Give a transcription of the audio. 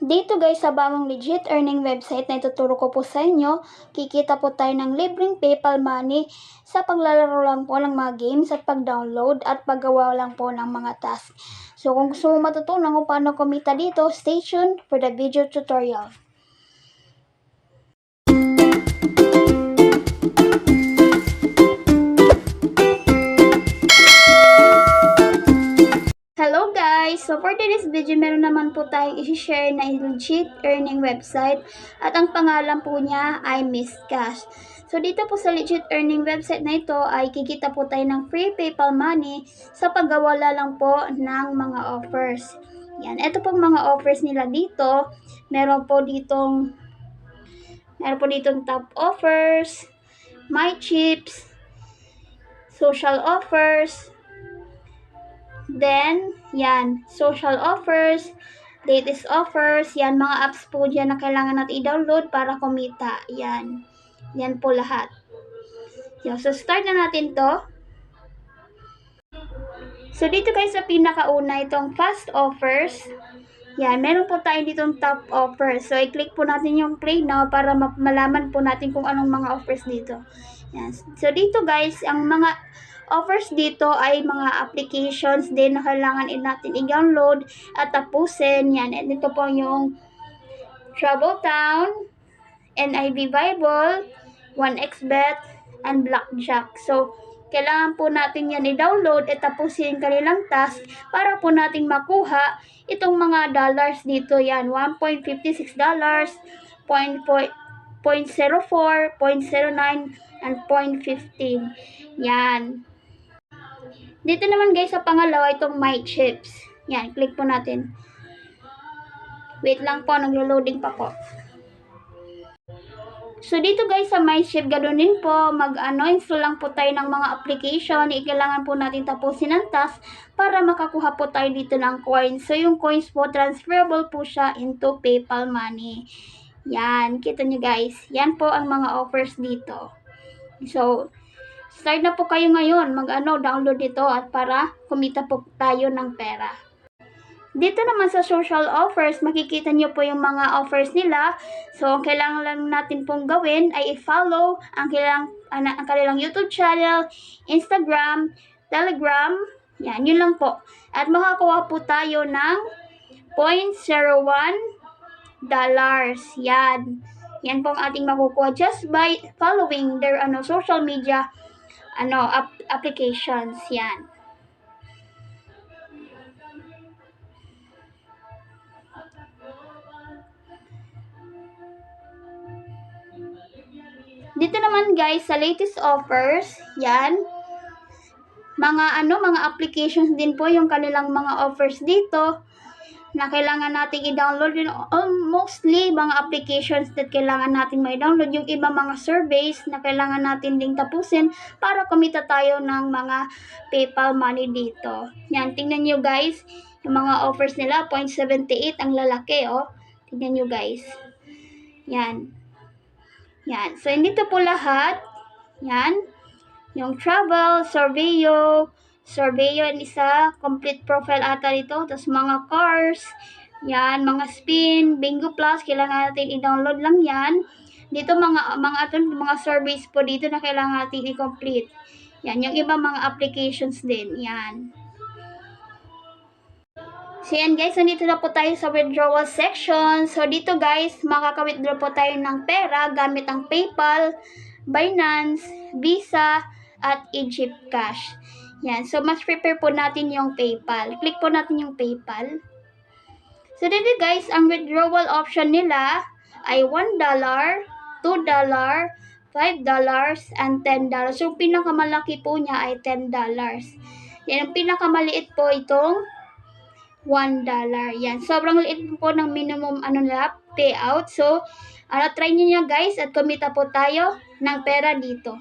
Dito guys sa bagong legit earning website na ituturo ko po sa inyo, kikita po tayo ng libreng PayPal money sa paglalaro lang po ng mga games at pag-download at paggawa lang po ng mga task. So kung gusto mo matutunan kung paano kumita dito, stay tuned for the video tutorial. Hello guys! So for today's video, meron naman po tayong i-share na legit earning website at ang pangalan po niya ay Miss Cash. So dito po sa legit earning website na ito ay kikita po tayo ng free PayPal money sa paggawa lang po ng mga offers. Yan, ito pong mga offers nila dito. Meron po ditong top offers, my chips, social offers, then, yan, social offers, latest offers, yan, mga apps po dyan na kailangan natin i-download para kumita. Yan. Yan po lahat. So, start na natin to. So, dito guys sa pinakauna, itong fast offers. Yan, meron po tayo ditong top offers. So, i-click po natin yung play now para malaman po natin kung anong mga offers dito. Yan. So, dito guys, ang mga offers dito ay mga applications din na kailangan natin i-download at tapusin. Yan. At ito po yung Travel Town, NIV Bible, 1xBet, and Blackjack. So, kailangan po natin yan i-download at tapusin kanilang task para po natin makuha itong mga dollars dito. Yan, $1.56, 0.04, 0.09, and 0.15. Yan. Dito naman guys sa pangalawa, itong My Chips. Yan, click po natin. Wait lang po, naglo-loading pa po. So dito guys sa My Chip, ganoon din po, install lang po tayo ng mga application. Kailangan po natin tapusin ang task para makakuha po tayo dito ng coins. So yung coins po, transferable po siya into PayPal money. Yan, kita nyo guys. Yan po ang mga offers dito. So, start na po kayo ngayon download ito at para kumita po tayo ng pera. Dito naman sa social offers, makikita nyo po yung mga offers nila. So, ang kailangan lang natin pong gawin ay i-follow ang kanilang YouTube channel, Instagram, Telegram. Yan, yun lang po. At makakuha po tayo ng $0.01. Yan. Yan po ang ating makukuha just by following their social media applications. Yan. Dito naman guys sa latest offers, yan. Mga applications din po yung kanilang mga offers dito na kailangan nating i-download din. Mostly mga applications that kailangan natin ma-download. Yung iba mga surveys na kailangan natin ding tapusin para kumita tayo ng mga PayPal money dito. Yan, tingnan nyo guys. Yung mga offers nila, 0.78 ang lalaki, oh. Tingnan nyo guys. Yan. Yan. So, dito po lahat. Yan. Yung travel, Surveyo yung isa, complete profile ata dito. Tapos mga cars, yan, mga spin, Bingo Plus, kailangan natin i-download lang yan. Dito mga surveys po dito na kailangan natin i-complete. Yan, yung iba mga applications din, yan. So yan guys, nandito na po tayo sa withdrawal section. So dito guys, makaka-withdraw po tayo ng pera gamit ang PayPal, Binance, Visa, at Egypt Cash. Yan, so mas prepare po natin yung PayPal. Click po natin yung PayPal. So dito guys, ang withdrawal option nila ay $1, $2, $5, and $10. So pinakamalaki po niya ay $10. Yan, ang pinakamaliit po itong $1. Yan, sobrang liit po ng minimum payout. So, try niyo guys at kumita po tayo ng pera dito.